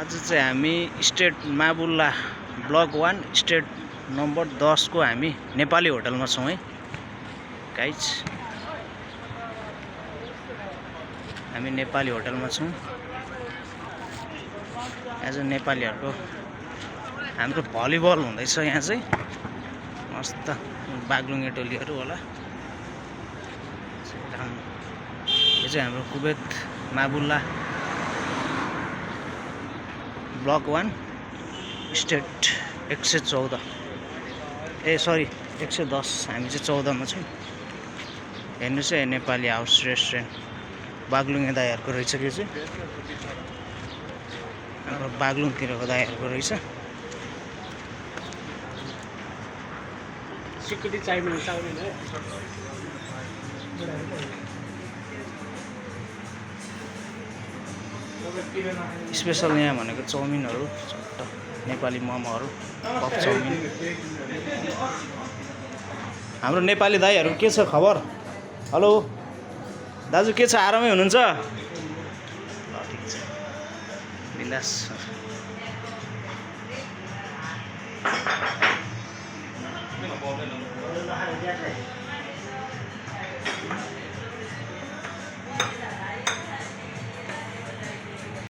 आज चाहिँ हामी स्टेट माबुल्ला ब्लक 1 स्टेट नम्बर 10 को हामी नेपाली होटलमा छौं है गाइज। हामी नेपाली होटलमा छौं। आज नेपालीहरुको हाम्रो भलिबल हुँदैछ यहाँ चाहिँ मस्त बागलुङे टोलीहरु होला। यो चाहिँ हाम्रो कुवेत माबुल्ला ब्लक 1 स्टेट 114 सरी 110 हामी चाहिँ 14 मा छौं। हेर्नुस् है नेपाली हाउस रेस्टुरेन्ट बागलुङे दाइहरुको रहेछ। यो चाहिँ हाम्रो बागलुङतिरको दाइहरुको रहेछ। सिक्युरिटी चाहिने है। स्पेशल यहाँ भनेको चाउमिनहरु, नेपाली मोमोहरु, पप चाउमिन। हाम्रो नेपाली दाइहरु के छ खबर? हेलो दाजु, के छ? आरामै हुनुहुन्छ? ल ठीक छ, बिन्दास।